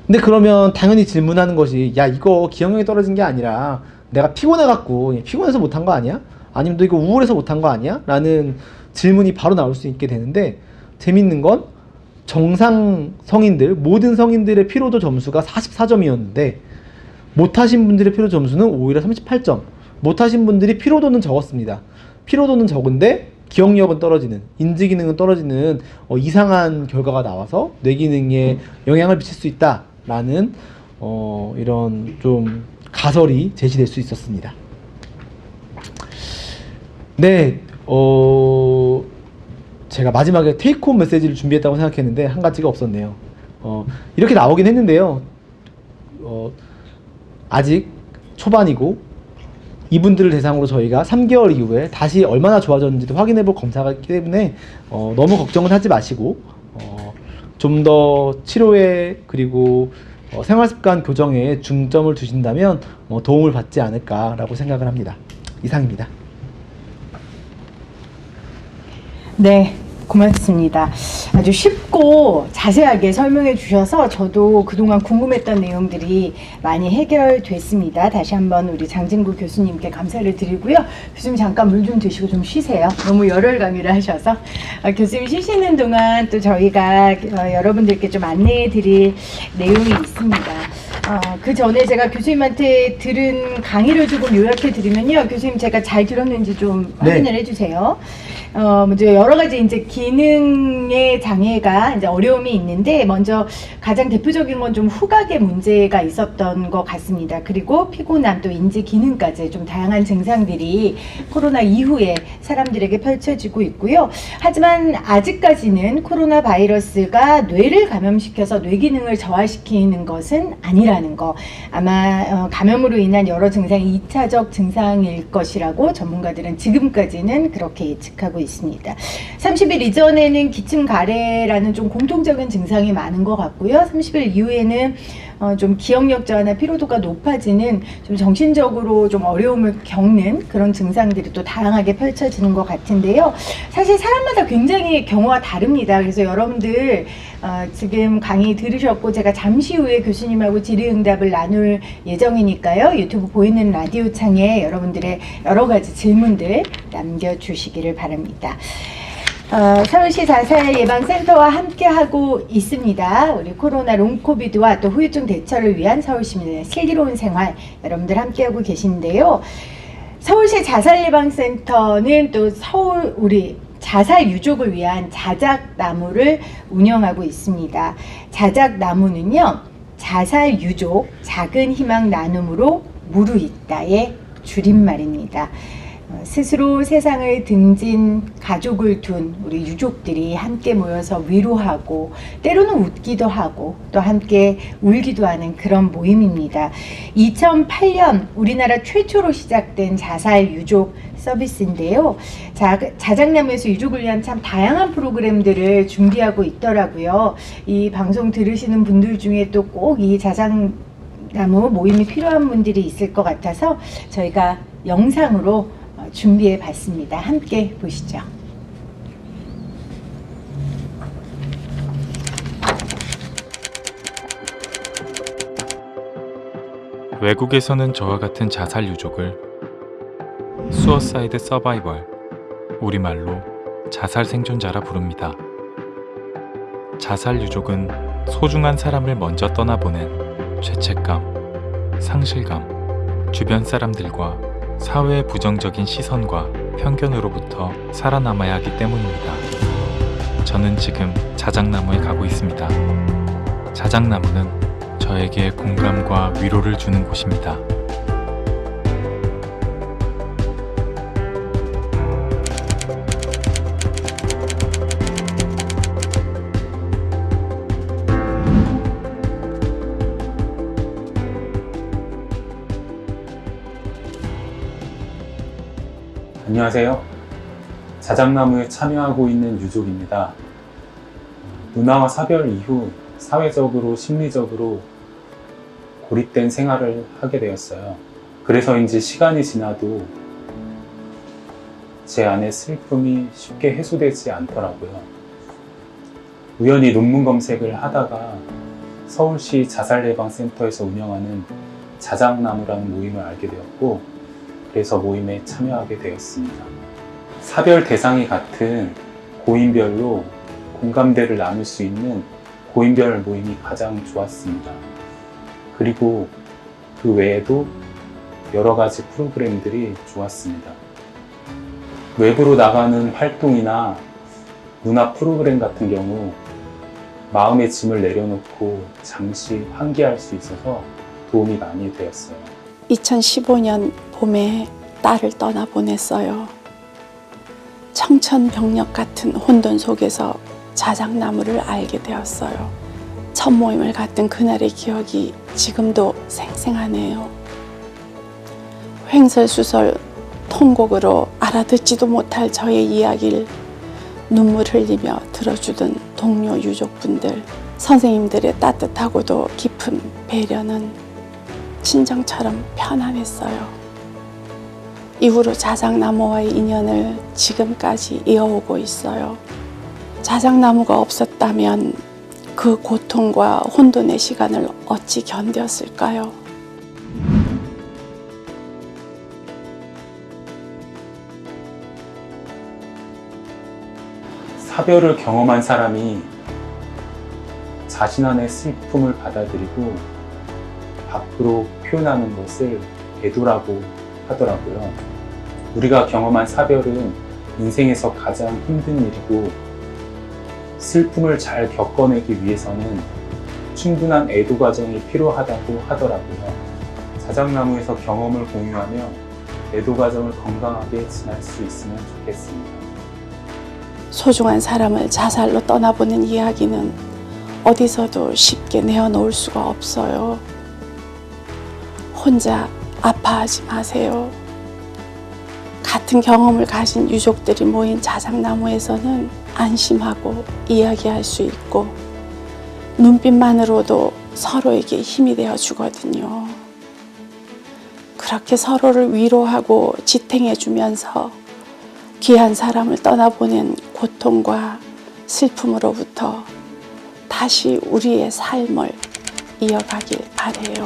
근데 그러면 당연히 질문하는 것이, 야, 이거 기억력이 떨어진 게 아니라 내가 피곤해갖고, 피곤해서 못한 거 아니야? 아니면 너 이거 우울해서 못한 거 아니야? 라는 질문이 바로 나올 수 있게 되는데, 재밌는 건 정상 성인들, 모든 성인들의 피로도 점수가 44점이었는데 못하신 분들의 피로 점수는 오히려 38점. 못하신 분들이 피로도는 적었습니다. 피로도는 적은데 기억력은 떨어지는, 인지기능은 떨어지는 이상한 결과가 나와서 뇌기능에 영향을 미칠 수 있다라는 이런 좀 가설이 제시될 수 있었습니다. 네, 제가 마지막에 테이크홈 메시지를 준비했다고 생각했는데 한 가지가 없었네요. 이렇게 나오긴 했는데요. 아직 초반이고 이분들을 대상으로 저희가 3개월 이후에 다시 얼마나 좋아졌는지도 확인해 볼 검사가 있기 때문에 너무 걱정은 하지 마시고 좀 더 치료에 그리고 생활습관 교정에 중점을 두신다면 도움을 받지 않을까라고 생각을 합니다. 이상입니다. 네, 고맙습니다. 아주 쉽고 자세하게 설명해 주셔서 저도 그동안 궁금했던 내용들이 많이 해결됐습니다. 다시 한번 우리 장진구 교수님께 감사를 드리고요. 교수님 잠깐 물 좀 드시고 좀 쉬세요. 너무 열혈 강의를 하셔서. 교수님 쉬시는 동안 또 저희가 여러분들께 좀 안내해 드릴 내용이 있습니다. 그 전에 제가 교수님한테 들은 강의를 조금 요약해 드리면요. 교수님 제가 잘 들었는지 좀 확인을 해주세요. 먼저 여러 가지 이제 기능의 장애가 이제 어려움이 있는데, 먼저 가장 대표적인 건 좀 후각의 문제가 있었던 것 같습니다. 그리고 피곤함, 또 인지 기능까지 좀 다양한 증상들이 코로나 이후에 사람들에게 펼쳐지고 있고요. 하지만 아직까지는 코로나 바이러스가 뇌를 감염시켜서 뇌 기능을 저하시키는 것은 아니라는 거. 아마 감염으로 인한 여러 증상이 2차적 증상일 것이라고 전문가들은 지금까지는 그렇게 예측하고 있습니다. 30일 이전에는 기침 가래라는 좀 공통적인 증상이 많은 것 같고요. 30일 이후에는 좀 기억력 저하나 피로도가 높아지는, 좀 정신적으로 좀 어려움을 겪는 그런 증상들이 또 다양하게 펼쳐지는 것 같은데요. 사실 사람마다 굉장히 경우가 다릅니다. 그래서 여러분들 지금 강의 들으셨고 제가 잠시 후에 교수님하고 질의응답을 나눌 예정이니까요. 유튜브 보이는 라디오 창에 여러분들의 여러 가지 질문들 남겨주시기를 바랍니다. 서울시 자살예방센터와 함께하고 있습니다. 우리 코로나 롱코비드와 또 후유증 대처를 위한 서울시민의 슬기로운 생활, 여러분들 함께하고 계신데요. 서울시 자살예방센터는 또 우리 자살 유족을 위한 자작나무를 운영하고 있습니다. 자작나무는요, 자살 유족, 작은 희망 나눔으로 무르익다의 줄임말입니다. 스스로 세상을 등진 가족을 둔 우리 유족들이 함께 모여서 위로하고 때로는 웃기도 하고 또 함께 울기도 하는 그런 모임입니다. 2008년 우리나라 최초로 시작된 자살 유족 서비스인데요. 자작나무에서 유족을 위한 참 다양한 프로그램들을 준비하고 있더라고요. 이 방송 들으시는 분들 중에 또 꼭 이 자작나무 모임이 필요한 분들이 있을 것 같아서 저희가 영상으로 준비해 봤습니다. 함께 보시죠. 외국에서는 저와 같은 자살 유족을 수어사이드 서바이벌, 우리말로 자살 생존자라 부릅니다. 자살 유족은 소중한 사람을 먼저 떠나보낸 죄책감, 상실감, 주변 사람들과 사회의 부정적인 시선과 편견으로부터 살아남아야 하기 때문입니다. 저는 지금 자작나무에 가고 있습니다. 자작나무는 저에게 공감과 위로를 주는 곳입니다. 안녕하세요. 자작나무에 참여하고 있는 유족입니다. 문화와 사별 이후 사회적으로 심리적으로 고립된 생활을 하게 되었어요. 그래서인지 시간이 지나도 제 안의 슬픔이 쉽게 해소되지 않더라고요. 우연히 논문 검색을 하다가 서울시 자살예방센터에서 운영하는 자작나무라는 모임을 알게 되었고, 그래서 모임에 참여하게 되었습니다. 사별 대상이 같은 고인별로 공감대를 나눌 수 있는 고인별 모임이 가장 좋았습니다. 그리고 그 외에도 여러 가지 프로그램들이 좋았습니다. 외부로 나가는 활동이나 문화 프로그램 같은 경우 마음의 짐을 내려놓고 잠시 환기할 수 있어서 도움이 많이 되었어요. 2015년 봄에 딸을 떠나보냈어요. 청천벽력 같은 혼돈 속에서 자작나무를 알게 되었어요. 첫 모임을 갔던 그날의 기억이 지금도 생생하네요. 횡설수설 통곡으로 알아듣지도 못할 저의 이야기를 눈물 흘리며 들어주던 동료 유족분들, 선생님들의 따뜻하고도 깊은 배려는 친정처럼 편안했어요. 이후로 자작나무와의 인연을 지금까지 이어오고 있어요. 자작나무가 없었다면 그 고통과 혼돈의 시간을 어찌 견뎠을까요? 사별을 경험한 사람이 자신 안의 슬픔을 받아들이고 밖으로 표현하는 것을 애도라고 하더라고요. 우리가 경험한 사별은 인생에서 가장 힘든 일이고, 슬픔을 잘 겪어내기 위해서는 충분한 애도 과정이 필요하다고 하더라고요. 자작나무에서 경험을 공유하며 애도 과정을 건강하게 지날 수 있으면 좋겠습니다. 소중한 사람을 자살로 떠나보는 이야기는 어디서도 쉽게 내어놓을 수가 없어요. 혼자 아파하지 마세요. 같은 경험을 가진 유족들이 모인 자작나무에서는 안심하고 이야기할 수 있고, 눈빛만으로도 서로에게 힘이 되어 주거든요. 그렇게 서로를 위로하고 지탱해 주면서 귀한 사람을 떠나보낸 고통과 슬픔으로부터 다시 우리의 삶을 이어가길 바라요.